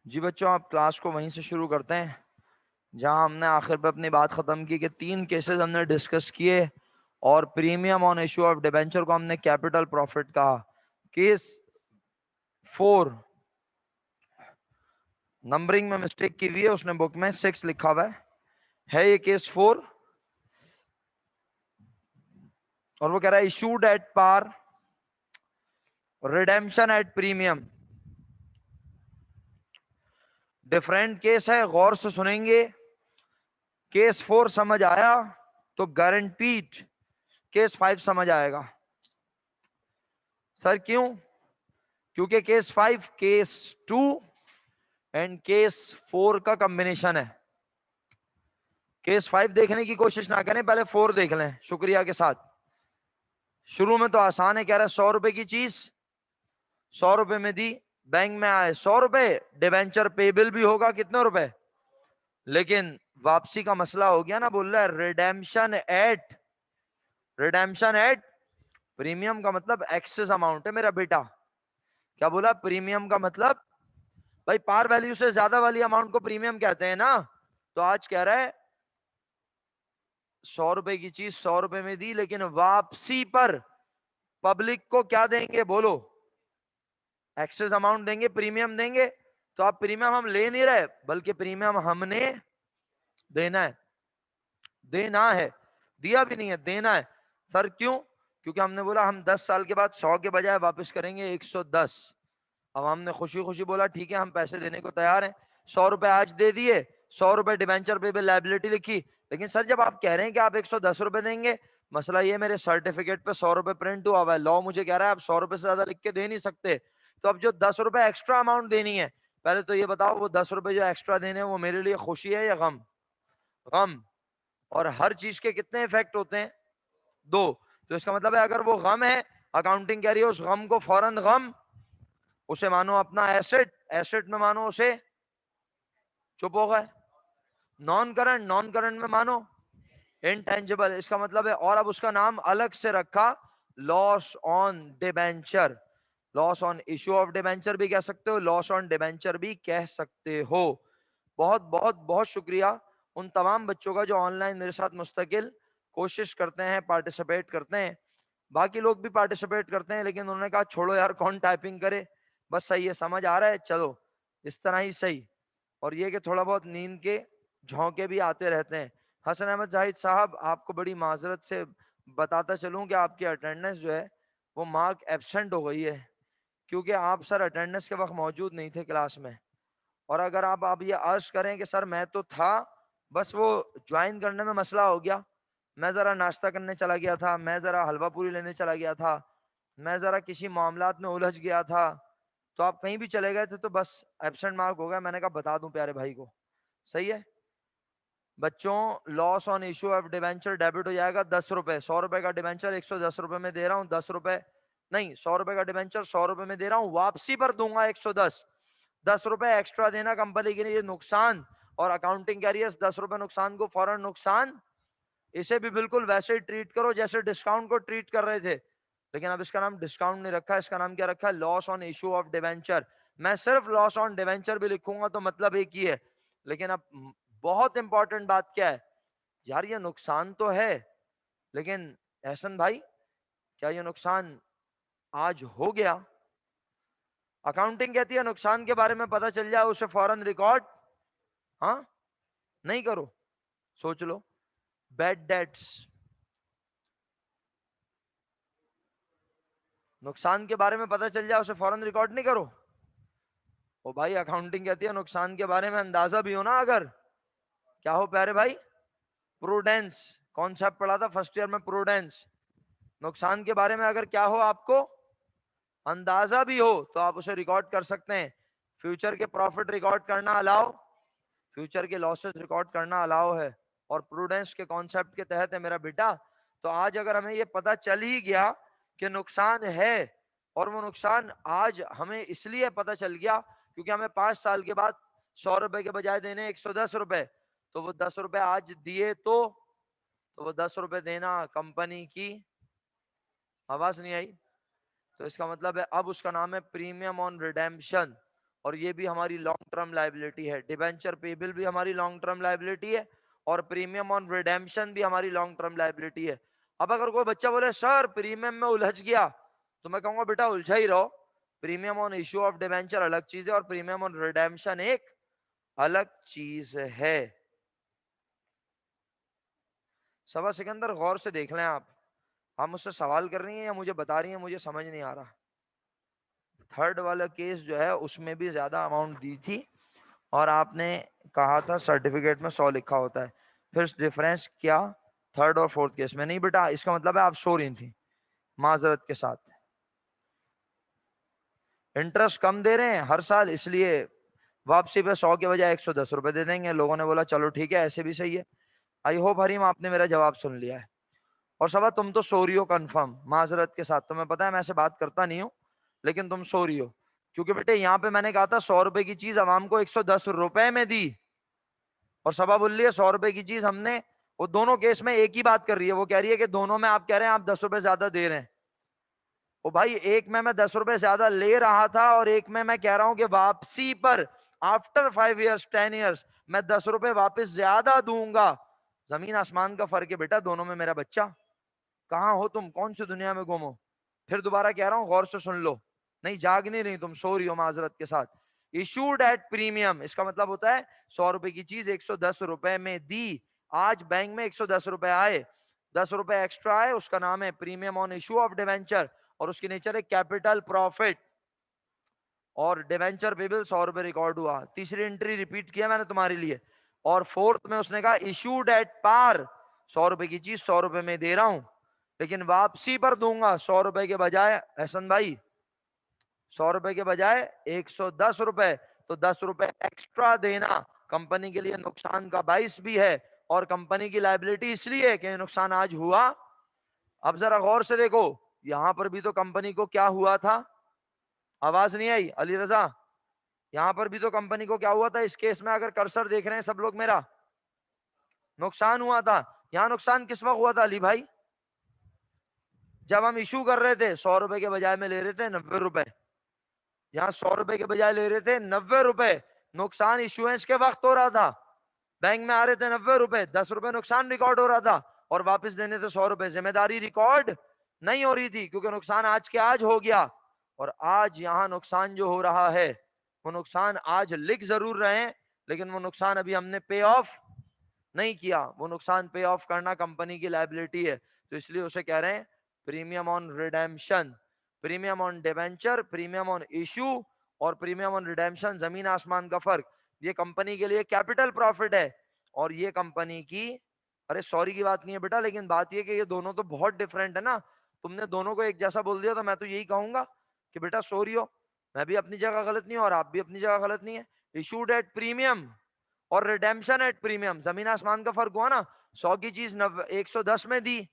जी बच्चों, आप क्लास को वहीं से शुरू करते हैं जहां हमने आखिर पे अपनी बात खत्म की कि 3 केसेस हमने डिस्कस किए और premium on issue of debenture को हमने कैपिटल प्रॉफिट कहा। केस 4, नंबरिंग में मिस्टेक की हुई है, उसने बुक में 6 लिखा हुआ है ये केस 4। और वो कह रहा है issued at par, redemption at premium. Different case है, गौर से सुनेंगे। केस 4 समझ आया तो गारंटीड केस 5 समझ आएगा। सर क्यों? क्योंकि केस 5 केस 2 एंड केस 4 का कॉम्बिनेशन है। केस 5 देखने की कोशिश ना करें, पहले 4 देख लें शुक्रिया के साथ। शुरू में तो आसान है, कह रहा है 100 रुपए की चीज 100 रुपए में दी, बैंक में आए 100 रुपए, डिबेंचर पेबल भी होगा कितने रुपए, लेकिन वापसी का मसला हो गया ना। बोल रहा है रिडेम्पशन एट प्रीमियम का मतलब एक्सेस अमाउंट है मेरा बेटा। क्या बोला? प्रीमियम का मतलब भाई पार वैल्यू से ज्यादा वाली अमाउंट को प्रीमियम कहते हैं ना। तो आज कह रहा है 100 रुपए की चीज 100 रुपए में दी, लेकिन वापसी पर पब्लिक को क्या देंगे बोलो? एक्सेस अमाउंट देंगे, प्रीमियम देंगे। तो आप प्रीमियम हम ले नहीं रहे, बल्कि प्रीमियम हमने देना है। देना है, दिया भी नहीं है, देना है। सर क्यों? क्योंकि हमने बोला हम 10 साल के बाद 100 के बजाय वापस करेंगे 110। अब हमने खुशी खुशी बोला ठीक है हम पैसे देने को तैयार हैं। 100 रुपए आज दे दिए, 100 रुपए डिवेंचर पे लायबिलिटी लिखी। लेकिन सर जब आप कह रहे हैं कि आप 110 रुपए देंगे, मसला ये मेरे सर्टिफिकेट पे 100 रुपए प्रिंट हुआ हुआ है, लॉ मुझे कह रहा है आप 100 रुपए से ज्यादा लिख के दे नहीं सकते। तो अब जो 10 रुपए एक्स्ट्रा अमाउंट देनी है, पहले तो ये बताओ वो 10 रुपए जो एक्स्ट्रा देने हैं वो मेरे लिए खुशी है या गम? गम। और हर चीज के कितने इफेक्ट होते हैं? 2। तो इसका मतलब है अगर वो गम है, अकाउंटिंग कह रही है उस गम को फौरन गम, उसे मानो अपना एसेट, एसेट में मानो उसे, चुप हो गए, नॉन करंट, नॉन करंट में मानो इनटेंजिबल। इसका मतलब है, और अब उसका नाम अलग से रखा loss on debenture. Loss on issue of debenture भी कह सकते हो, लॉस ऑन डिबेंचर भी कह सकते हो। बहुत बहुत बहुत शुक्रिया उन तमाम बच्चों का जो ऑनलाइन मेरे साथ मुस्तकिल कोशिश करते हैं, पार्टिसिपेट करते हैं। बाकी लोग भी पार्टिसिपेट करते हैं, लेकिन उन्होंने कहा छोड़ो यार कौन टाइपिंग करे, बस सही है, समझ आ रहा है, चलो इस तरह ही सही। और ये कि थोड़ा बहुत नींद के झोंके भी आते रहते हैं। हसन अहमद जाहिद साहब, आपको बड़ी माजरत से बताता चलूं कि आपकी अटेंडेंस जो है वो मार्क एब्सेंट हो गई है, क्योंकि आप सर अटेंडेंस के वक्त मौजूद नहीं थे क्लास में। और अगर आप अब ये अर्ज करें कि सर मैं तो था, बस वो ज्वाइन करने में मसला हो गया, मैं जरा नाश्ता करने चला गया था, मैं जरा हलवा पूरी लेने चला गया था, मैं जरा किसी मामलात में उलझ गया था, तो आप कहीं भी चले गए थे तो बस एब्सेंट मार्क हो गया। मैंने कहा बता दूं प्यारे भाई को, सही है बच्चों। Loss on issue of debenture debit हो जाएगा 10 रुपए। 100 रुपए का डिवेंचर 110 रुपए में दे रहा हूँ, 10 रुपए नहीं, 100 रुपए का डिवेंचर 100 रुपए में दे रहा हूँ, वापसी पर दूंगा 110। 10 रुपए एक्स्ट्रा देना कंपनी के लिए नुकसान, और अकाउंटिंग कैरियर्स 10 रुपए नुकसान को फौरन नुकसान, इसे भी बिल्कुल वैसे ही ट्रीट करो जैसे डिस्काउंट को ट्रीट कर रहे थे। लेकिन अब इसका नाम डिस्काउंट नहीं रखा, इसका नाम क्या रखा है? Loss on issue of debenture. मैं सिर्फ लॉस ऑन डिवेंचर भी लिखूंगा तो मतलब एक ही है। लेकिन अब बहुत इंपॉर्टेंट बात क्या है यार, ये नुकसान तो है, लेकिन एहसन भाई क्या ये नुकसान आज हो गया? अकाउंटिंग कहती है नुकसान के बारे में पता चल जाए उसे फौरन रिकॉर्ड हाँ नहीं करो। सोच लो, बैड डेट्स, नुकसान के बारे में पता चल जाए उसे फौरन रिकॉर्ड नहीं करो। ओ भाई अकाउंटिंग कहती है नुकसान के बारे में अंदाजा भी हो ना, अगर क्या हो प्यारे भाई, प्रूडेंस कॉन्सेप्ट पढ़ा था फर्स्ट ईयर में, प्रूडेंस। नुकसान के बारे में अगर क्या हो आपको अंदाजा भी हो तो आप उसे रिकॉर्ड कर सकते हैं। फ्यूचर के प्रॉफिट रिकॉर्ड करना अलाउ, फ्यूचर के लॉसेस रिकॉर्ड करना अलाउ है, और प्रूडेंस के कॉन्सेप्ट के तहत है मेरा बेटा। तो आज अगर हमें ये पता चल ही गया कि नुकसान है, और वो नुकसान आज हमें इसलिए पता चल गया क्योंकि हमें 5 साल के बाद 100 रुपए के बजाय देने 110 रुपए, तो वो 10 रुपए आज दिए तो वो 10 रुपए देना कंपनी की, आवाज नहीं आई, तो इसका मतलब है अब उसका नाम है प्रीमियम ऑन रिडेम्पशन। और ये भी हमारी लॉन्ग टर्म लाइबिलिटी है। डिबेंचर पेबल भी हमारी लॉन्ग टर्म लाइबिलिटी है और प्रीमियम ऑन रिडेम्पशन भी हमारी लॉन्ग टर्म लाइबिलिटी है। अब अगर कोई बच्चा बोले सर प्रीमियम में उलझ गया, तो मैं कहूंगा बेटा उलझा ही रहो, premium on issue of debenture अलग चीज है और प्रीमियम ऑन रिडेम्पशन एक अलग चीज है। सबा सिकंदर गौर से देख लें आप मुझसे सवाल कर रही हैं या मुझे बता रही हैं, मुझे समझ नहीं आ रहा। थर्ड वाला केस जो है उसमें भी ज्यादा अमाउंट दी थी और आपने कहा था सर्टिफिकेट में 100 लिखा होता है, फिर डिफरेंस क्या थर्ड और फोर्थ केस में? नहीं बेटा, इसका मतलब है आप सो रही थी माजरत के साथ। इंटरेस्ट कम दे रहे हैं हर साल, इसलिए वापसी पे 100 के बजाय 110 रुपए दे देंगे। लोगों ने बोला चलो ठीक है, ऐसे भी सही है। आई होप हरीम आपने मेरा जवाब सुन लिया है। और सबा तुम तो सो रही हो कंफर्म माजरत के साथ, तुम्हें पता है मैं ऐसे बात करता नहीं हूँ, लेकिन तुम सो रही हो क्योंकि बेटे यहाँ पे मैंने कहा था 100 रुपए की चीज अवाम को 110 रुपए में दी, और सबा बोल रही है 100 रुपए की चीज हमने। वो दोनों केस में एक ही बात कर रही है, वो कह रही है कि दोनों में आप कह रहे हैं आप 10 रुपए ज्यादा दे रहे हैं। ओ भाई, एक में मैं 10 रुपए ज्यादा ले रहा था और एक में मैं कह रहा हूं कि वापसी पर आफ्टर 5 इयर्स 10 इयर्स मैं 10 रुपए वापस ज्यादा दूंगा। जमीन आसमान का फर्क है बेटा दोनों में। मेरा बच्चा कहाँ हो तुम, कौन सी दुनिया में गुम हो? फिर दोबारा कह रहा हूं गौर से सुन लो। नहीं जाग नहीं रही तुम, सो रही हो माजरत के साथ। इशूड एट प्रीमियम, इसका मतलब होता है 100 रुपए की चीज 110 रुपए में दी, आज बैंक में 110 रुपए आए, 10 रुपए एक्स्ट्रा आए, उसका नाम है premium on issue of debenture और उसकी नेचर है कैपिटल प्रॉफिट। और डिवेंचर पेबल 100 रुपए रिकॉर्ड हुआ। तीसरी एंट्री रिपीट किया मैंने तुम्हारे लिए। और फोर्थ में उसने कहा इशूड एट पार, 100 रुपए की चीज 100 रुपए में दे रहा हूं, लेकिन वापसी पर दूंगा 100 रुपए के बजाय, एहसन भाई 100 रुपए के बजाय 110 रुपए। तो 10 रुपए एक्स्ट्रा देना कंपनी के लिए नुकसान का बाइस भी है और कंपनी की लाइबिलिटी इसलिए कि नुकसान आज हुआ। अब जरा गौर से देखो, यहां पर भी तो कंपनी को क्या हुआ था? आवाज नहीं आई अली रजा? यहां पर भी तो कंपनी को क्या हुआ था? इस केस में अगर कर्सर देख रहे हैं सब लोग मेरा, नुकसान हुआ था। यहां नुकसान किस वक्त हुआ था अली भाई? जब हम इशू कर रहे थे 100 रुपए के बजाय में ले रहे थे 90 रुपए, यहाँ 100 रुपए के बजाय ले रहे थे 90 रुपए। नुकसान इशुएंस के वक्त हो रहा था, बैंक में आ रहे थे 90 रुपए, 10 रुपए नुकसान रिकॉर्ड हो रहा था और वापस देने थे 100 रुपए। जिम्मेदारी रिकॉर्ड नहीं हो रही थी क्योंकि नुकसान आज के आज हो गया। और आज यहाँ नुकसान जो हो रहा है वो नुकसान आज लिख जरूर रहे हैं, लेकिन वो नुकसान अभी हमने पे ऑफ नहीं किया। वो नुकसान पे ऑफ करना कंपनी की लायबिलिटी है, तो इसलिए उसे कह रहे हैं premium on redemption. Premium on debenture, premium on issue और प्रीमियम ऑन रिडेम्पशन जमीन आसमान का फर्क। ये कंपनी के लिए कैपिटल प्रॉफिट है और ये कंपनी की, अरे सॉरी की बात नहीं है बेटा, लेकिन बात ये कि ये दोनों तो बहुत डिफरेंट है ना। तुमने दोनों को एक जैसा बोल दिया तो मैं तो यही कहूंगा कि बेटा सॉरी हो, मैं भी अपनी जगह गलत नहीं हूं और आप भी अपनी जगह गलत नहीं है। इशूड एट प्रीमियम और रिडेम्पशन एट प्रीमियम, जमीन आसमान का फर्क हुआ ना। 100 की चीज 110 में दी,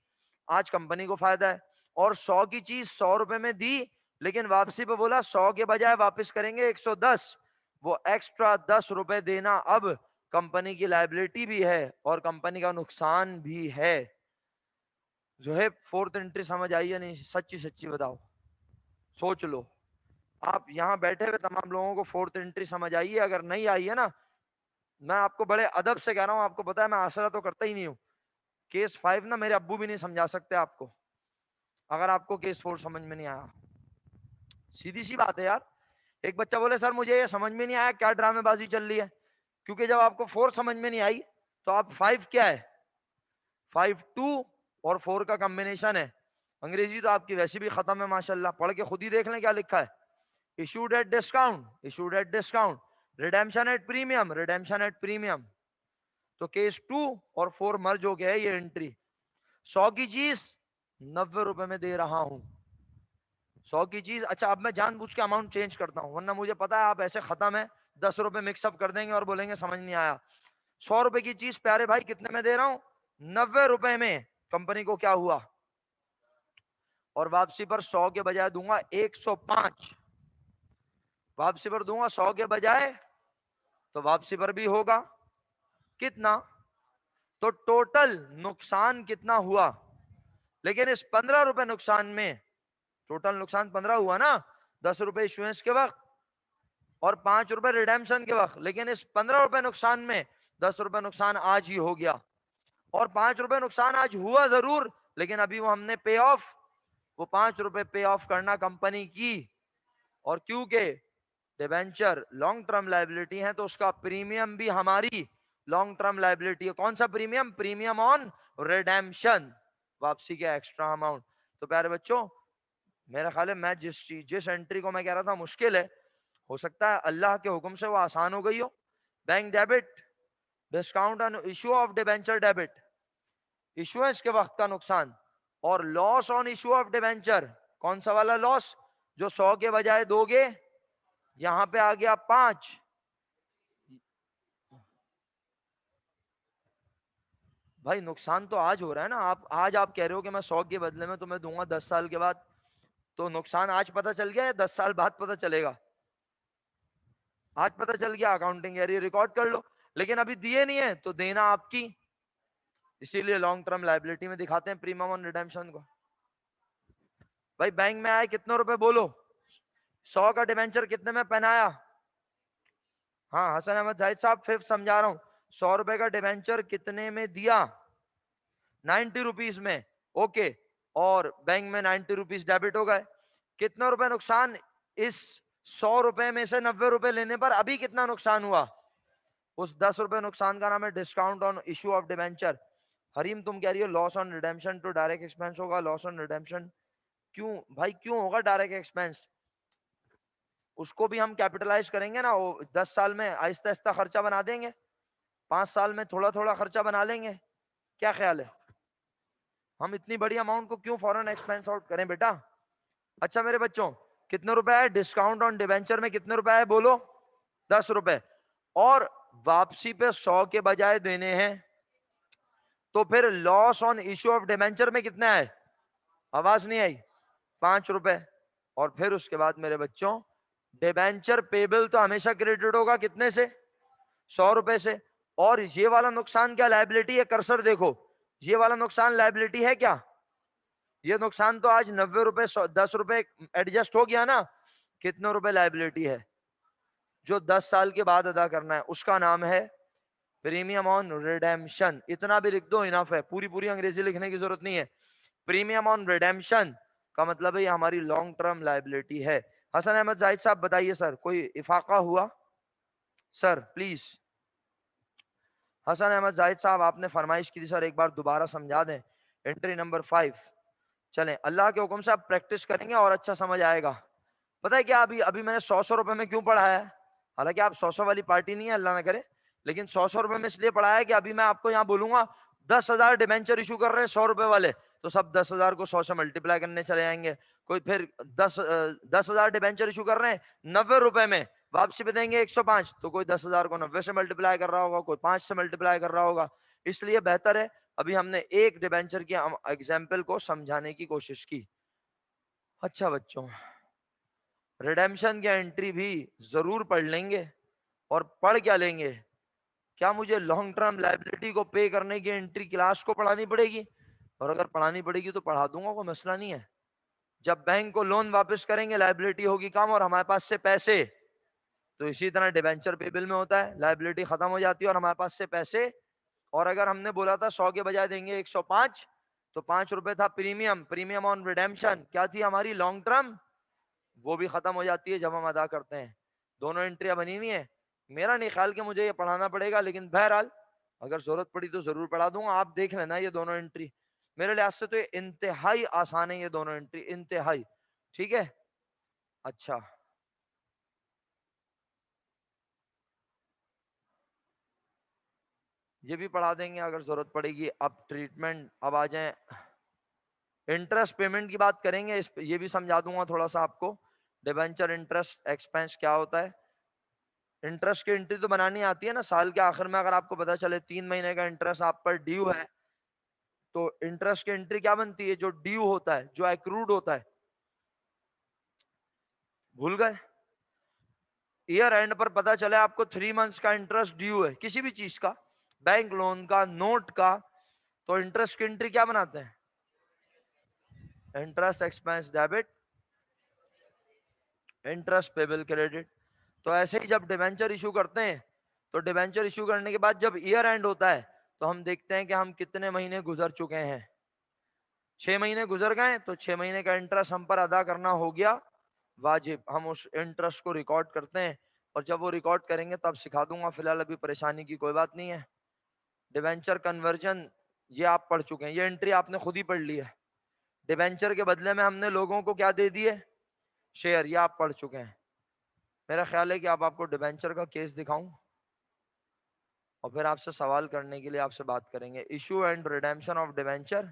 आज कंपनी को फायदा है। और 100 की चीज 100 रुपए में दी, लेकिन वापसी पे बोला 100 के बजाय वापस करेंगे 110। वो एक्स्ट्रा 10 रुपए देना अब कंपनी की लायबिलिटी भी है और कंपनी का नुकसान भी है। जो है फोर्थ एंट्री समझ आई या नहीं? सच्ची सच्ची बताओ, सोच लो। आप यहाँ बैठे हुए तमाम लोगों को फोर्थ एंट्री समझ आई है? अगर नहीं आई है ना, मैं आपको बड़े अदब से कह रहा हूँ, आपको पता है मैं आसरा तो करता ही नहीं हूँ। केस 5 ना मेरे अब्बू भी नहीं समझा सकते आपको, अगर आपको केस 4 समझ में नहीं आया। सीधी सी बात है यार। एक बच्चा बोले सर मुझे ये समझ में नहीं आया क्या ड्रामेबाजी चल रही है, क्योंकि जब आपको 4 समझ में नहीं आई तो आप 5 क्या है? 5 2 और 4 का कॉम्बिनेशन है। अंग्रेजी तो आपकी वैसे भी खत्म है माशाल्लाह, पढ़ के खुद ही देख लें क्या लिखा है। Issued at discount, issued at discount, redemption at premium, redemption at premium. तो केस 2 और 4 मर्ज हो गया है ये एंट्री। 100 की चीज 90 रुपए में दे रहा हूं, 100 की चीज। अच्छा अब मैं जानबूझ के अमाउंट चेंज करता हूं, वरना मुझे पता है आप ऐसे खत्म है, 10 रुपए मिक्सअप कर देंगे और बोलेंगे समझ नहीं आया। 100 रुपए की चीज प्यारे भाई कितने में दे रहा हूं? 90 रुपए में। कंपनी को क्या हुआ? और वापसी पर 100 के बजाय दूंगा 105। वापसी पर दूंगा 100 के बजाय, तो वापसी पर भी होगा कितना? तो टोटल नुकसान कितना हुआ? लेकिन इस 15 रुपए नुकसान में टोटल नुकसान 15 हुआ ना, 10 रुपए इश्यूएंस के वक्त, और 5 रुपए रिडेम्पशन के वक्त। लेकिन इस 15 रुपए नुकसान में 10 रुपए नुकसान आज ही हो गया, और 5 रुपए नुकसान आज हुआ जरूर, लेकिन अभी वो हमने पे ऑफ, वो 5 रुपए पे ऑफ करना कंपनी की। और क्योंकि डिबेंचर लॉन्ग टर्म लाइबिलिटी है तो उसका प्रीमियम भी हमारी लॉन्ग टर्म लाइबिलिटी है। कौन सा प्रीमियम? प्रीमियम ऑन रिडेम्पशन, वापसी के एक्स्ट्रा अमाउंट। तो प्यारे बच्चों, मेरा ख्याल है मैं जिस एंट्री को मैं कह रहा था मुश्किल है, हो सकता है अल्लाह के हुक्म से वो आसान हो गई हो। Bank debit, discount on issue of debenture debit, issuance के वक्त का नुकसान, और loss on issue of debenture. कौन सा वाला लॉस? जो 100 के बजाय दोगे, यहां पे आ गया 5। भाई नुकसान तो आज हो रहा है ना। आप कह रहे हो कि मैं 100 के बदले में तुम्हें दूंगा 10 साल के बाद, तो नुकसान आज पता चल गया या 10 साल बाद पता चलेगा? आज पता चल गया, अकाउंटिंग एरिया रिकॉर्ड कर लो। लेकिन अभी दिए नहीं है तो देना आपकी, इसीलिए लॉन्ग टर्म लाइबिलिटी में दिखाते हैं प्रीमियम ऑन रिडेम्पशन को। भाई बैंक में आए कितने रुपए बोलो? 100 का डिबेंचर कितने में पहनाया? हाँ हसन अहमद जाहिद साहब, फिफ्थ समझा रहा हूँ। 100 रुपए का डिबेंचर कितने में दिया? 90 रुपीज में। ओके, और बैंक में 90 रुपीज डेबिट हो गए। कितना रुपए नुकसान? इस 100 रुपए में से 90 रुपए लेने पर अभी कितना नुकसान हुआ? उस 10 रुपए नुकसान का नाम है discount on issue of debenture. Hareem तुम कह रही हो लॉस ऑन रिडेम्पशन तो डायरेक्ट एक्सपेंस होगा। लॉस ऑन रिडेम्पशन क्यों भाई, क्यों होगा डायरेक्ट एक्सपेंस? उसको भी हम कैपिटलाइज करेंगे ना, वो 10 साल में आहिस्ता आहिस्ता खर्चा बना देंगे, 5 साल में थोड़ा थोड़ा खर्चा बना लेंगे। क्या ख्याल है? हम इतनी बड़ी अमाउंट को क्यों फॉरेन एक्सपेंस आउट करें बेटा? अच्छा मेरे बच्चों, कितने रुपए है डिस्काउंट ऑन डिबेंचर में? कितने रुपए है बोलो? 10 रुपए। और वापसी पे 100 के बजाय देने हैं, तो फिर loss on issue of debenture में कितना है? आवाज नहीं आई? 5 रुपए। और फिर उसके बाद मेरे बच्चों, डिबेंचर पेबल तो हमेशा क्रेडिट होगा कितने से? 100 रुपए से। और ये वाला नुकसान क्या लायबिलिटी है? कर्सर देखो, ये वाला नुकसान लायबिलिटी है क्या? ये नुकसान तो आज 90 रुपए 10 रुपए एडजस्ट हो गया ना। कितने रुपए लायबिलिटी है जो 10 साल के बाद अदा करना है? उसका नाम है प्रीमियम ऑन रिडेम्पशन। इतना भी लिख दो, इनफ है, पूरी पूरी अंग्रेजी लिखने की जरूरत नहीं है। प्रीमियम ऑन रिडेम्पशन का मतलब है ये हमारी लॉन्ग टर्म लायबिलिटी है। हसन अहमद जाहिद साहब बताइए सर, कोई इफाका हुआ? Sir please. हसन अहमद जाहिद साहब आपने फरमाइश की थी सर, एक बार दोबारा समझा दें। Entry number 5। चलें, अल्लाह के हुक्म से आप प्रैक्टिस करेंगे और अच्छा समझ आएगा। पता है क्या, अभी अभी मैंने 100 रुपए में क्यों पढ़ाया है? हालांकि आप 100 वाली पार्टी नहीं है, अल्लाह ना करे, लेकिन 100 रुपए में इसलिए पढ़ाया है कि अभी मैं आपको यहाँ बोलूंगा 10,000 डिबेंचर इशू कर रहे हैं 100 रुपए वाले, तो सब 10,000 को 100 से मल्टीप्लाई करने चले जाएंगे। कोई फिर 10,000 डिबेंचर इशू कर रहे हैं 90 रुपए में, वापसी पे देंगे 105, तो कोई 10,000 को 90 से मल्टीप्लाई कर रहा होगा, कोई 5 से मल्टीप्लाई कर रहा होगा। इसलिए बेहतर है, अभी हमने एक डिबेंचर की एग्जाम्पल को समझाने की कोशिश की। अच्छा बच्चों, रिडेम्पशन की एंट्री भी जरूर पढ़ लेंगे, और पढ़ क्या लेंगे? क्या मुझे लॉन्ग टर्म लायबिलिटी को पे करने की एंट्री क्लास को पढ़ानी पड़ेगी? और अगर पढ़ानी पड़ेगी तो पढ़ा दूंगा, कोई मसला नहीं है। जब बैंक को लोन वापस करेंगे लायबिलिटी होगी कम और हमारे पास से पैसे, तो इसी तरह डिबेंचर पेबल में होता है, लायबिलिटी खत्म हो जाती है और हमारे पास से पैसे। और अगर हमने बोला था 100 के बजाय देंगे 105, तो 5 रुपए था प्रीमियम, प्रीमियम ऑन रिडेम्पशन क्या थी हमारी? लॉन्ग टर्म, वो भी खत्म हो जाती है जब हम अदा करते हैं। दोनों एंट्रियां बनी हुई है। मेरा नहीं ख्याल कि मुझे ये पढ़ाना पड़ेगा, लेकिन बहरहाल अगर जरूरत पड़ी तो जरूर पढ़ा दूंगा। आप देख लेना ये दोनों एंट्री, मेरे लिहाज से तो ये इंतहाई आसान है, ये दोनों एंट्री इंतहाई। ठीक है, अच्छा ये भी पढ़ा देंगे अगर जरूरत पड़ेगी। अब ट्रीटमेंट, अब आ जाए इंटरेस्ट पेमेंट की बात करेंगे, ये भी समझा दूंगा थोड़ा सा आपको। डिबेंचर इंटरेस्ट एक्सपेंस क्या होता है? इंटरेस्ट की एंट्री तो बनानी आती है ना, साल के आखिर में अगर आपको पता चले 3 महीने का इंटरेस्ट आप पर ड्यू है, तो इंटरेस्ट की एंट्री क्या बनती है? जो ड्यू होता है, जो एक्रूड होता है। भूल गए? ईयर एंड पर पता चले आपको 3 मंथ्स का इंटरेस्ट ड्यू है किसी भी चीज का, बैंक लोन का, नोट का, तो इंटरेस्ट की एंट्री क्या बनाते हैं? Interest expense debit, interest payable credit. तो ऐसे ही जब डिबेंचर इशू करते हैं, तो डिबेंचर इशू करने के बाद जब ईयर एंड होता है तो हम देखते हैं कि हम कितने महीने गुजर चुके हैं। 6 महीने गुजर गए तो 6 महीने का इंटरेस्ट हम पर अदा करना हो गया वाजिब। हम उस इंटरेस्ट को रिकॉर्ड करते हैं, और जब वो रिकॉर्ड करेंगे तब सिखा दूंगा, फिलहाल अभी परेशानी की कोई बात नहीं है। डिबेंचर कन्वर्जन ये आप पढ़ चुके हैं, ये एंट्री आपने खुद ही पढ़ ली है। डिबेंचर के बदले में हमने लोगों को क्या दे दिए, शेयर, ये आप पढ़ चुके हैं। मेरा ख्याल है कि अब आपको डिबेंचर का केस दिखाऊं और फिर आपसे सवाल करने के लिए आपसे बात करेंगे। Issue and redemption of debenture.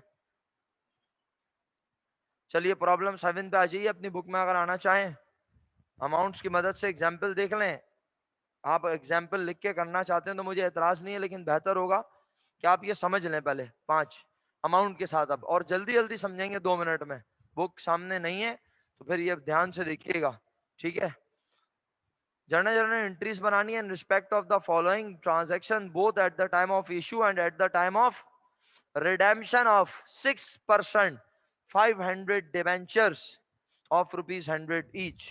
चलिए प्रॉब्लम 7 पे आ जाइए अपनी बुक में, अगर आना चाहें। अमाउंट्स की मदद से एग्जाम्पल देख लें। आप एग्जाम्पल लिख के करना चाहते हैं तो मुझे एतराज नहीं है, लेकिन बेहतर होगा कि आप ये समझ लें पहले 5 अमाउंट के साथ अब, और जल्दी जल्दी समझेंगे 2 मिनट में। बुक सामने नहीं है तो फिर ये ध्यान से देखिएगा, ठीक है। जर्नल जर्नल एंट्रीज बनानी है in respect of the following transaction both at the time of issue and at the time of redemption of 6% 500 debentures of ₹100 each।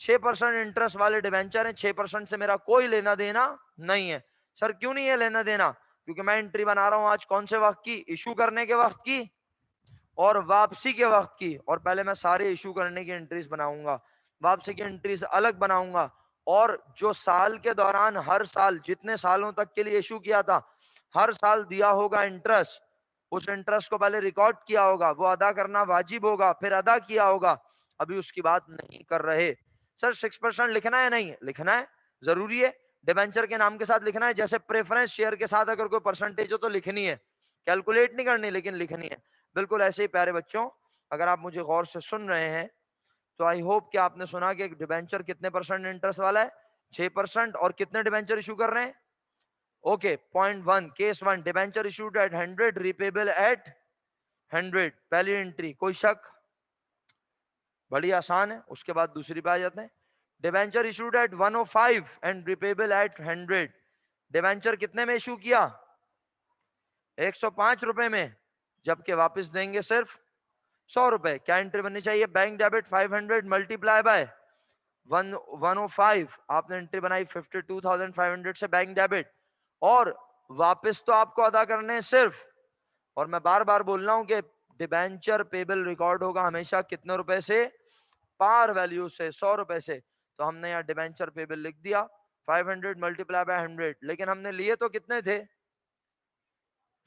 6% interest वाले डिबेंचर हैं, 6% से मेरा कोई लेना देना नहीं है। सर क्यों नहीं है लेना देना? क्योंकि मैं एंट्री बना रहा हूं आज कौन से वक्त की, इशू करने के वक्त की और वापसी के वक्त की। और पहले मैं सारे इशू करने की एंट्रीज बनाऊंगा, वापसी की एंट्रीज अलग बनाऊंगा। और जो साल के दौरान हर साल जितने सालों तक के लिए इशू किया था, हर साल दिया होगा इंटरेस्ट, उस इंटरेस्ट को पहले रिकॉर्ड किया होगा, वो अदा करना वाजिब होगा, फिर अदा किया होगा। अभी उसकी बात नहीं कर रहे। सर 6% लिखना है? नहीं लिखना है, जरूरी है। डिबेंचर के नाम के साथ लिखना है, जैसे प्रेफरेंस शेयर के साथ अगर कोई परसेंटेज हो तो लिखनी है, कैलकुलेट नहीं करनी लेकिन लिखनी है। बिल्कुल ऐसे ही प्यारे बच्चों, अगर आप मुझे गौर से सुन रहे हैं तो आई होप कि आपने सुना कि डिबेंचर कितने परसेंट इंटरेस्ट वाला है, 6%। और कितने डिबेंचर इशू कर रहे हैं? Okay, point 1 case 1 debenture issued at 100 repayable at 100। पहली एंट्री, कोई शक? बड़ी आसान है। उसके बाद दूसरी पे आ जाते हैं। Debenture issued at 105 and repayable at 100। Debenture कितने में इशू किया? 105 रुपए में, जबकि वापस देंगे सिर्फ 100 रुपए। क्या एंट्री बननी चाहिए? Bank debit 500 multiply by 105। आपने एंट्री बनाई 52,500 से बैंक डेबिट, और वापस तो आपको अदा करने हैं सिर्फ, और मैं बार बार बोल रहा हूं कि डिबेंचर पेबल रिकॉर्ड होगा हमेशा कितने रुपए से? पार वैल्यू से, 100 रुपए से। तो हमने यहाँ डिबेंचर पेबल लिख दिया 500 मल्टीप्लाई बाय 100, लेकिन हमने लिए तो कितने थे?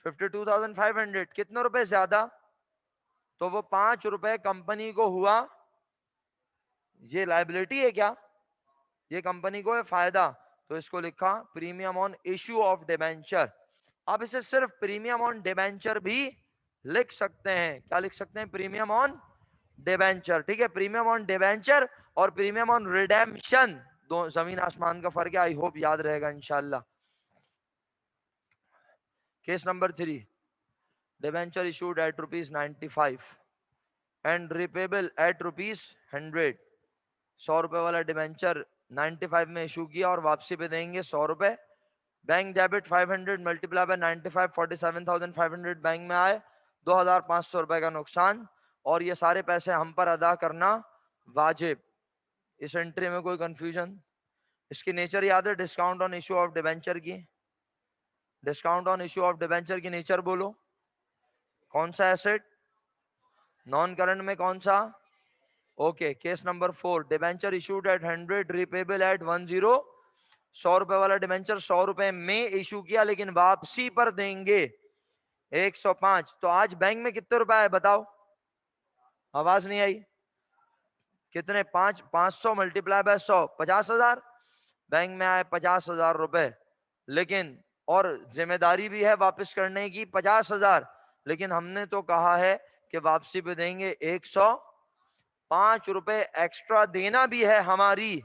52,500। कितने रुपए ज्यादा? तो वो 5 रुपए कंपनी को हुआ, ये लायबिलिटी है क्या? ये कंपनी को है फायदा। तो इसको लिखा premium on issue of debenture. आप इसे सिर्फ प्रीमियम ऑन डिबेंचर भी लिख सकते हैं। क्या लिख सकते हैं? प्रीमियम ऑन डिबेंचर, ठीक है। प्रीमियम ऑन डिबेंचर और प्रीमियम ऑन रिडेम्पशन, दो जमीन आसमान का फर्क है। आई होप याद रहेगा इंशाल्लाह। Case number 3, debenture issued at ₹95 and repayable at ₹100। 100 रुपए वाला डिबेंचर 95 में इशू किया और वापसी पे देंगे 100 रुपए। Bank debit 500 multiply by 95, 47,500 bank में आए, 2,500 रुपए का नुकसान, और ये सारे पैसे हम पर अदा करना वाजिब। इस एंट्री में कोई कंफ्यूजन? इसकी नेचर याद है? Discount on issue of debenture की। Discount on issue of debenture की नेचर बोलो। कौन सा एसेट? नॉन करंट में कौन सा? Okay, case number 4 debenture issued at 100 repayable at 10। 100 रुपए वाला डिबेंचर 100 रुपए में इशू किया, लेकिन वापसी पर देंगे 105। तो आज बैंक में कितने रुपए आए बताओ? आवाज नहीं आई। कितने? 500 मल्टीप्लाई बाय 100, 50,000। बैंक में आए 50,000 रुपए, लेकिन और जिम्मेदारी भी है वापस करने की 50,000, लेकिन हमने तो कहा है कि वापसी पे देंगे 105 रुपए। एक्स्ट्रा देना भी है हमारी।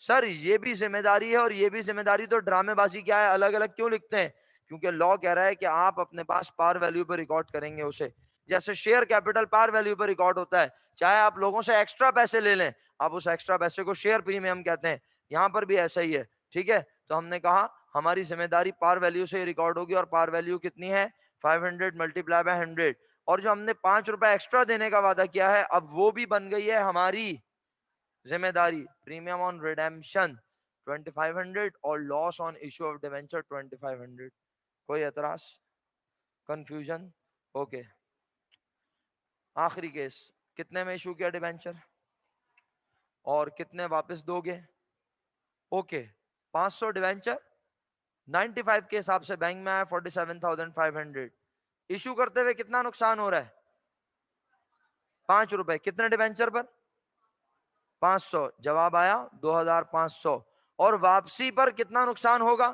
सर ये भी जिम्मेदारी है और ये भी जिम्मेदारी, तो ड्रामेबाजी क्या है? अलग अलग क्यों लिखते हैं? क्योंकि लॉ कह रहा है कि आप अपने पास पार वैल्यू पर रिकॉर्ड करेंगे उसे, जैसे शेयर कैपिटल पार वैल्यू पर रिकॉर्ड होता है। चाहे आप लोगों से एक्स्ट्रा पैसे ले लें, आप उस एक्स्ट्रा पैसे को शेयर प्रीमियम कहते हैं। यहां पर भी ऐसा ही है, ठीक है। तो हमने कहा हमारी जिम्मेदारी पार वैल्यू से रिकॉर्ड होगी, और पार वैल्यू कितनी है? 500 मल्टीप्लाई बाय 100। और जो हमने 5 रुपए एक्स्ट्रा देने का वादा किया है, अब वो भी बन गई है हमारी जिम्मेदारी प्रीमियम ऑन रिडेम्पशन 2500 और loss on issue of debenture 2500। कोई एतराज, कंफ्यूजन? ओके, आखिरी केस, कितने में इशू किया डिवेंचर और कितने वापस दोगे? ओके, 500 डिवेंचर 95 के हिसाब से बैंक में आया 47,500। इशू करते हुए कितना नुकसान हो रहा है? 5 रुपए। कितने डिवेंचर पर? 500। जवाब आया 2,500। और वापसी पर कितना नुकसान होगा?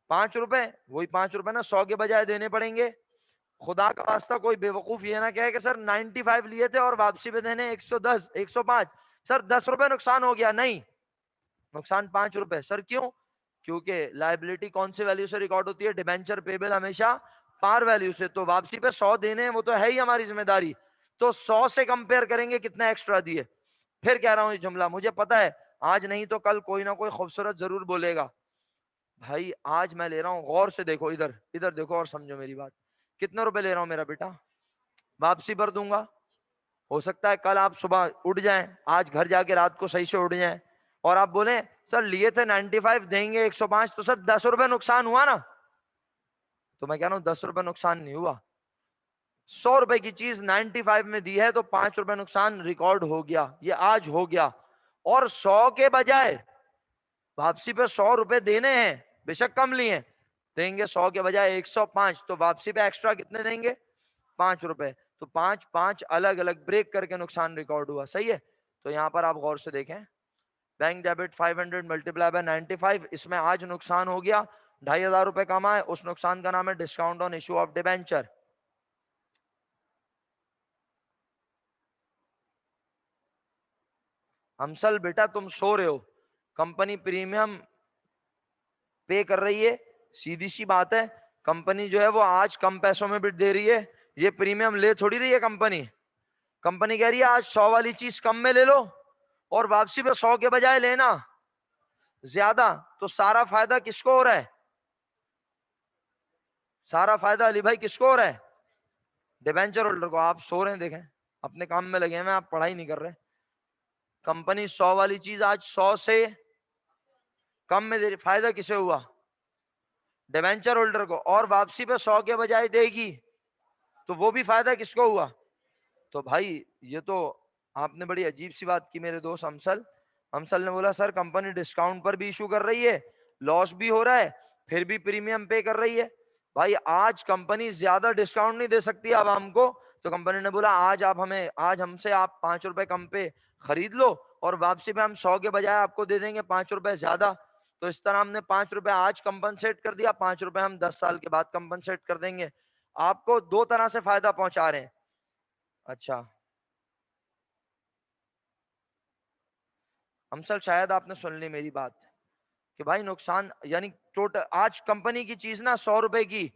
5 रुपए। वही 5 रुपए ना 100 के बजाय देने पड़ेंगे। खुदा का वास्ता कोई बेवकूफ ये ना कहे कि सर 95 लिए थे और वापसी पे देने 110 105, सर 10 रुपए नुकसान हो गया। नहीं, नुकसान 5 रुपए। सर क्यों? क्योंकि लायबिलिटी कौन से वैल्यू से रिकॉर्ड होती है? डिबेंचर पेबल हमेशा पार वैल्यू से। तो वापसी पे 100 देने हैं, वो तो है ही हमारी जिम्मेदारी। तो 100 से कंपेयर करेंगे कितना एक्स्ट्रा दिए। फिर कह रहा हूं ये जुमला, मुझे पता है आज नहीं तो कल कोई ना कोई खूबसूरत जरूर बोलेगा। भाई आज मैं ले रहा हूं, गौर से देखो, इधर इधर देखो और समझो मेरी बात। कितने रुपए ले रहा हूं मेरा बेटा? वापसी पर दूंगा। हो सकता है कल आप सुबह उठ जाएं, आज घर जाके रात को सही से उठ जाएं और आप बोले सर लिए थे 95 देंगे 105, तो सर 10 रुपए नुकसान हुआ ना। तो मैं कह रहा हूं 10 रुपए नुकसान नहीं हुआ। 100 रुपए की चीज 95 में दी है तो 5 रुपए नुकसान रिकॉर्ड हो गया, ये आज हो गया। और 100 के बजाय वापसी पे 100 रुपए देने हैं, बेशक कम लिए, देंगे 100 के बजाय 105, तो वापसी पे एक्स्ट्रा कितने देंगे? 5 रुपए। तो 5 अलग अलग ब्रेक करके नुकसान रिकॉर्ड हुआ। सही है। तो यहां पर आप गौर से देखें, बैंक डेबिट 500 मल्टीप्लाई बाय 95, इसमें आज नुकसान हो गया 2,500 रुपए कमा है। उस नुकसान का नाम है discount on issue of debenture. हमसल बेटा तुम सो रहे हो, कंपनी प्रीमियम पे कर रही है, सीधी सी बात है। कंपनी जो है वो आज कम पैसों में बिट दे रही है, ये प्रीमियम ले थोड़ी रही है कंपनी। कंपनी कह रही है आज 100 वाली चीज कम में ले लो और वापसी पे 100 के बजाय लेना ज्यादा। तो सारा फायदा किसको हो रहा है? सारा फायदा अली भाई किसको हो रहा है? डिबेंचर होल्डर को। आप सो रहे हैं, देखें अपने काम में लगे हैं, आप पढ़ाई नहीं कर रहे। कंपनी 100 वाली चीज आज 100 से कम में दे रही, फायदा किसे हुआ? डिबेंचर होल्डर को। और वापसी पे 100 के बजाय देगी तो वो भी फायदा किसको हुआ? तो भाई ये तो आपने बड़ी अजीब सी बात की मेरे दोस्त हमसल। हमसल ने बोला सर कंपनी डिस्काउंट पर भी इशू कर रही है, लॉस भी हो रहा है, फिर भी प्रीमियम पे कर रही है। भाई आज कंपनी ज्यादा डिस्काउंट नहीं दे सकती आवाम को। तो कंपनी ने बोला आज हमसे आप 5 रुपए कम पे खरीद लो और वापसी पे हम 100 के बजाय आपको दे देंगे 5 रुपए ज्यादा। तो इस तरह हमने 5 रुपए आज कंपनसेट कर दिया, 5 रुपए हम 10 साल के बाद कंपनसेट कर देंगे। आपको दो तरह से फायदा पहुंचा रहे हैं। अच्छा हमसल शायद आपने सुन ली मेरी बात कि भाई नुकसान यानी टोटल आज कंपनी की चीज ना 100 रुपए की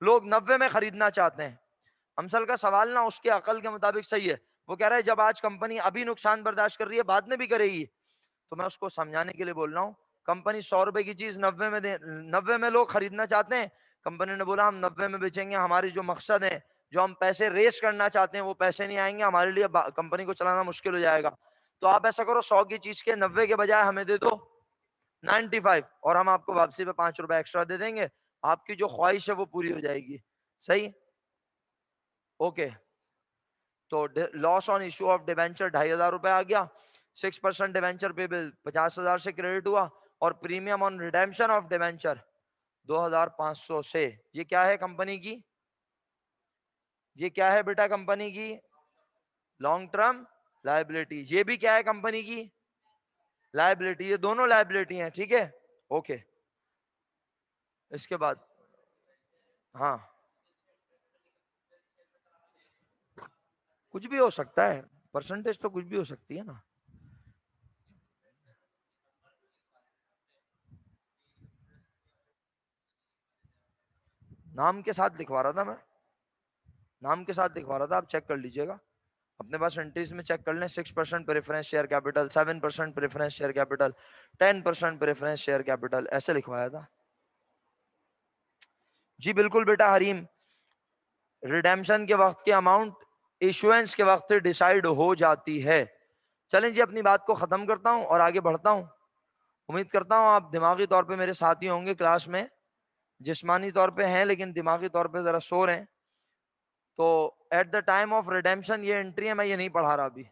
लोग 90 में खरीदना चाहते हैं। हमसल का सवाल ना उसके अकल के मुताबिक सही है। वो कह रहा है जब आज कंपनी अभी नुकसान बर्दाश्त कर रही है बाद में भी करेगी। तो मैं उसको समझाने के लिए बोल रहा हूँ, कंपनी 100 रुपए की चीज 90 में लोग खरीदना चाहते हैं। कंपनी ने बोला हम 90 में बेचेंगे, हमारी जो मकसद है, जो हम पैसे रेस करना चाहते हैं वो पैसे नहीं आएंगे, हमारे लिए कंपनी को चलाना मुश्किल हो जाएगा। तो आप ऐसा करो 100 की चीज के 90 के बजाय हमें दे दो 95 और हम आपको वापसी पे 5 रुपए एक्स्ट्रा दे देंगे, आपकी जो ख्वाहिश है वो पूरी हो जाएगी। सही? ओके। तो loss on issue of debenture 2,500 रुपए आ गया, 6% डिवेंचर पे बिल 50,000 से क्रेडिट हुआ और premium on redemption of debenture 2,500 से। ये क्या है कंपनी की? ये क्या है बेटा कंपनी की? Long term liability. ये भी क्या है कंपनी की? लायबिलिटी। ये दोनों लायबिलिटी हैं, ठीक है। ओके। इसके बाद हाँ कुछ भी हो सकता है, परसेंटेज तो कुछ भी हो सकती है ना। नाम के साथ लिखवा रहा था मैं, नाम के साथ लिखवा रहा था, आप चेक कर लीजिएगा अपने पास एंट्रीज में, चेक कर लें। 6% preference share capital, 7% preference share capital, 10% preference share capital, ऐसे लिखवाया था। जी बिल्कुल बेटा हरीम, रिडेम्पशन के वक्त की अमाउंट इशुएंस के वक्त डिसाइड हो जाती है। चलें जी, अपनी बात को खत्म करता हूं और आगे बढ़ता हूं। उम्मीद करता हूं आप दिमागी तौर पे मेरे साथी होंगे क्लास में, जिस्मानी तौर पे हैं लेकिन दिमागी तौर पे जरा सो रहे हैं। तो at the time of redemption ये एंट्री है, मैं ये नहीं पढ़ा रहा अभी।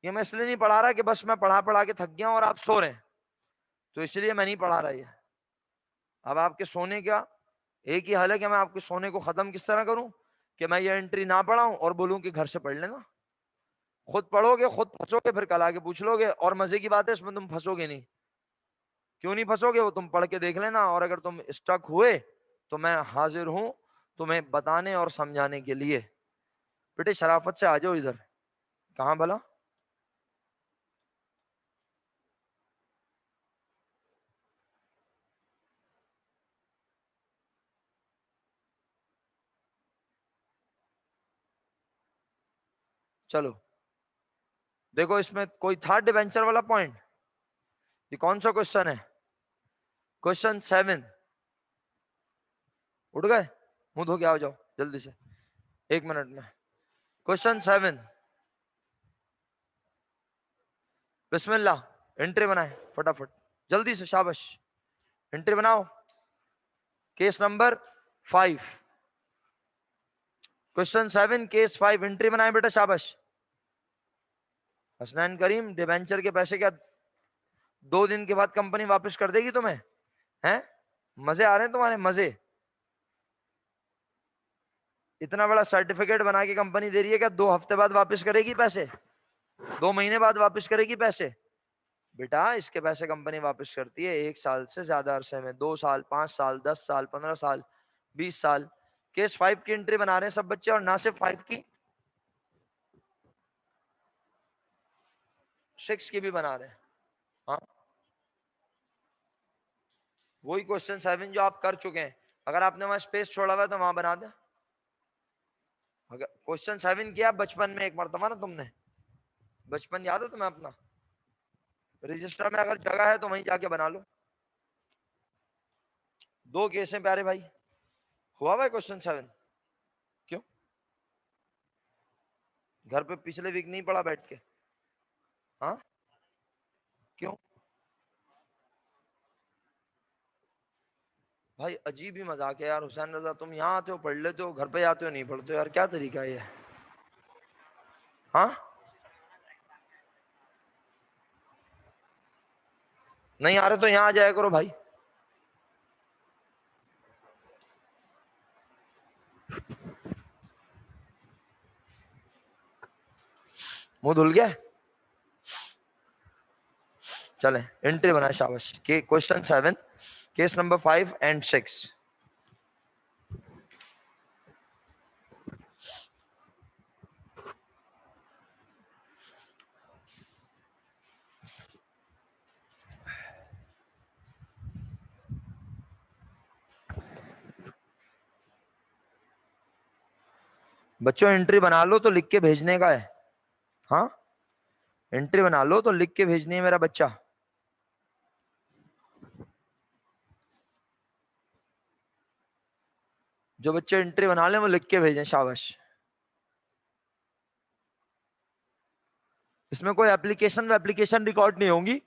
ये मैं इसलिए नहीं पढ़ा रहा कि बस मैं पढ़ा पढ़ा के थक गया और आप सो रहे हैं, तो इसलिए मैं नहीं पढ़ा रहा ये। अब आपके सोने का एक ही हल है कि मैं आपके सोने को खत्म किस तरह करूं, कि मैं ये एंट्री ना पढ़ाऊं और बोलूं कि घर से पढ़ लेना। खुद पढ़ोगे, खुद फंसोगे, फिर कल आके पूछ लोगे। और मजे की बात है इसमें, तुम फंसोगे नहीं। क्यों नहीं फंसोगे, वो तुम पढ़ के देख लेना, और अगर तुम स्टक हुए तो मैं हाजिर हूं तुम्हें बताने और समझाने के लिए। बेटे शराफत से आ जाओ इधर। कहां भला? चलो देखो, इसमें कोई था डिवेंचर वाला पॉइंट? ये कौन सा क्वेश्चन है? क्वेश्चन 7। उठ गए? मुंह धो के आ जाओ जल्दी से, 1 मिनट में। क्वेश्चन 7, बिस्मिल्लाह। एंट्री बनाए फटाफट, जल्दी से, शाबाश। एंट्री बनाओ। Case number 5, question 7, case 5। Entry बनाए बेटा, शाबाश। हसनैन करीम, डिवेंचर के पैसे क्या 2 दिन के बाद कंपनी वापस कर देगी तुम्हें? हैं? मजे आ रहे हैं तुम्हारे? मजे? इतना बड़ा सर्टिफिकेट बना के कंपनी दे रही है, क्या 2 हफ्ते बाद वापस करेगी पैसे? 2 महीने बाद वापस करेगी पैसे? बेटा इसके पैसे कंपनी वापस करती है 1 साल से ज्यादा अरसे में, 2 साल, 5 साल, 10 साल, 15 साल, 20 साल। केस 5 की एंट्री बना रहे हैं सब बच्चे, और ना सिर्फ 5 की, 6 की भी बना रहे हैं। हाँ, वही क्वेश्चन 7 जो आप कर चुके हैं। अगर आपने वहां स्पेस छोड़ा हुआ है तो वहां बना दे। अगर क्वेश्चन 7 किया बचपन में एक मरतबा ना तुमने, बचपन याद है तुम्हें अपना? रजिस्टर में अगर जगह है तो वहीं जाके बना लो। 2 केस हैं प्यारे भाई। हुआ भाई क्वेश्चन 7? क्यों? घर पे पिछले वीक नहीं पढ़ा बैठ के? हाँ, क्यों? भाई अजीब ही मजाक है यार। हुसैन रजा, तुम यहाँ आते हो पढ़ लेते हो, घर पे आते हो नहीं पढ़ते हो यार, क्या तरीका है ये? हाँ, नहीं आ रहे तो यहाँ आ जाया करो भाई। मुंह धुल गया? चले एंट्री बनाए, शाबाश। के क्वेश्चन 7, केस नंबर 5 and 6। बच्चों एंट्री बना लो तो लिख के भेजने का है। हाँ, एंट्री बना लो तो लिख के भेजनी है मेरा बच्चा। जो बच्चे एंट्री बना लें वो लिख के भेजें, शाबाश। इसमें कोई एप्लीकेशन रिकॉर्ड नहीं होंगी,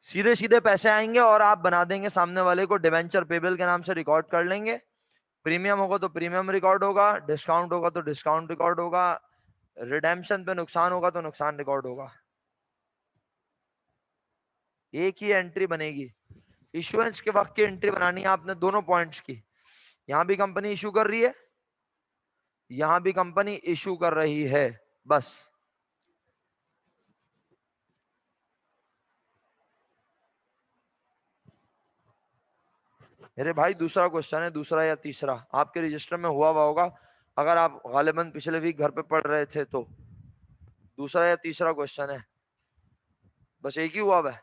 सीधे सीधे पैसे आएंगे और आप बना देंगे सामने वाले को डिवेंचर पेबल के नाम से रिकॉर्ड कर लेंगे। प्रीमियम होगा तो प्रीमियम रिकॉर्ड होगा, डिस्काउंट होगा तो डिस्काउंट रिकॉर्ड होगा, रिडेम्पशन पे नुकसान होगा तो नुकसान रिकॉर्ड होगा। एक ही एंट्री बनेगी। इशुएंस के वक्त की एंट्री बनानी है आपने दोनों पॉइंट्स की। यहां भी कंपनी इशू कर रही है, यहां भी कंपनी इशू कर रही है, बस। मेरे भाई दूसरा क्वेश्चन है, दूसरा या तीसरा आपके रजिस्टर में हुआ होगा, अगर आप गालिबन पिछले वीक घर पे पढ़ रहे थे तो। दूसरा या तीसरा क्वेश्चन है, बस एक ही हुआ है।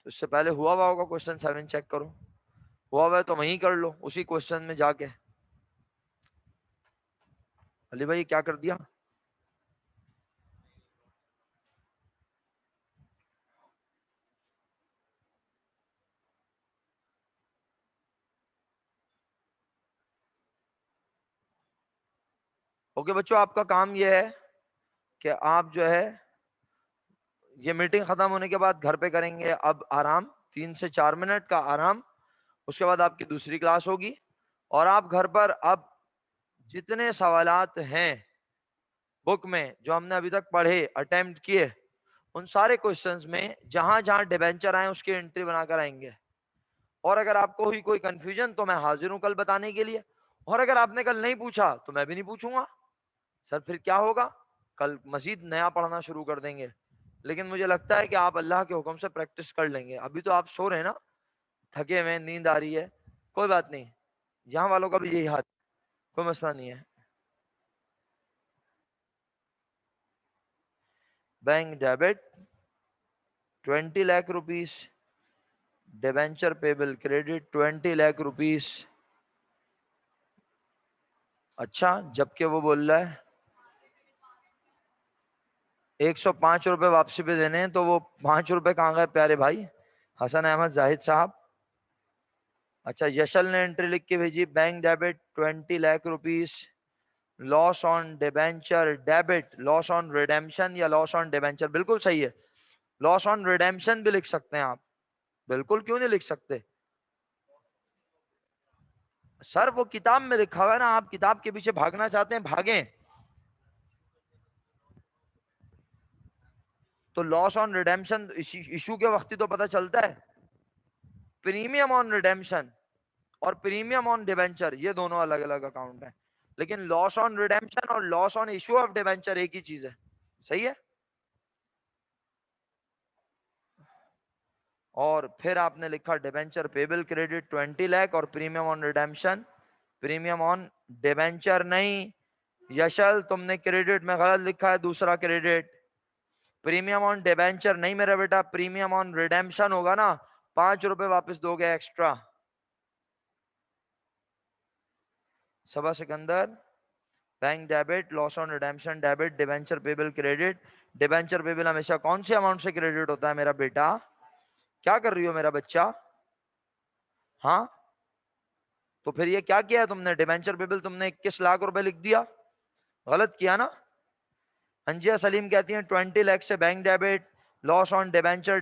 तो इससे पहले हुआ होगा क्वेश्चन 7, चेक करो। हुआ है तो वहीं कर लो, उसी क्वेश्चन में जाके। अली भाई क्या कर दिया? ओके बच्चों, आपका काम यह है कि आप जो है ये मीटिंग खत्म होने के बाद घर पे करेंगे अब आराम, 3 से 4 मिनट का आराम। उसके बाद आपकी दूसरी क्लास होगी और आप घर पर अब जितने सवालात हैं बुक में जो हमने अभी तक पढ़े अटेम्प्ट किए, उन सारे क्वेश्चंस में जहां जहां डिबेंचर आए उसकी एंट्री बनाकर आएंगे। और अगर आपको हुई कोई कंफ्यूजन तो मैं हाजिर हूं कल बताने के लिए, और अगर आपने कल नहीं पूछा तो मैं भी नहीं पूछूंगा। सर फिर क्या होगा, कल मजीद नया पढ़ना शुरू कर देंगे। लेकिन मुझे लगता है कि आप अल्लाह के हुक्म से प्रैक्टिस कर लेंगे। अभी तो आप सो रहे हैं ना, थके हुए, नींद आ रही है, कोई बात नहीं, यहाँ वालों का भी यही हाल, कोई मसला नहीं है। Bank debit 20 lakh rupees, debenture payable credit 20 lakh rupees. अच्छा, जबकि वो बोल रहा है 105 रुपए वापसी पे देने हैं, तो वो 5 रुपए कहाँ गए प्यारे भाई हसन अहमद जाहिद साहब। अच्छा, यशल ने एंट्री लिख के भेजी, bank debit 20 lakh rupees, loss on debenture debit, loss on redemption या लॉस ऑन डिबेंचर, बिल्कुल सही है। लॉस ऑन रिडेम्पशन भी लिख सकते हैं आप, बिल्कुल, क्यों नहीं लिख सकते। सर वो किताब में लिखा हुआ है ना, आप किताब के पीछे भागना चाहते हैं, भागें। तो लॉस ऑन रिडेम्पशन इशू के वक्त ही तो पता चलता है। प्रीमियम ऑन रिडेम्पशन और प्रीमियम ऑन डिबेंचर ये दोनों अलग अलग अकाउंट हैं, लेकिन लॉस ऑन रिडेम्पशन और loss on issue of debenture एक ही चीज है। सही है। और फिर आपने लिखा डिबेंचर पेबल क्रेडिट 20 लाख और premium on redemption, premium on debenture नहीं यशल, तुमने क्रेडिट में गलत लिखा है, दूसरा क्रेडिट। प्रीमियम ऑन डिबेंचर नहीं मेरा बेटा, प्रीमियम ऑन रिडेम्पशन होगा ना, 5 रुपए वापस दोगे extra. Saba Sikandar, bank debit, loss on redemption debit, debenture payable credit. Debenture payable हमेशा कौन सी अमाउंट से क्रेडिट होता है मेरा बेटा, क्या कर रही हो मेरा बच्चा। हाँ, तो फिर ये क्या किया है तुमने, डिबेंचर पेबल तुमने 21 लाख रुपए लिख दिया, गलत किया ना। अंजिया सलीम कहती हैं 20 लाख से bank debit, loss on debenture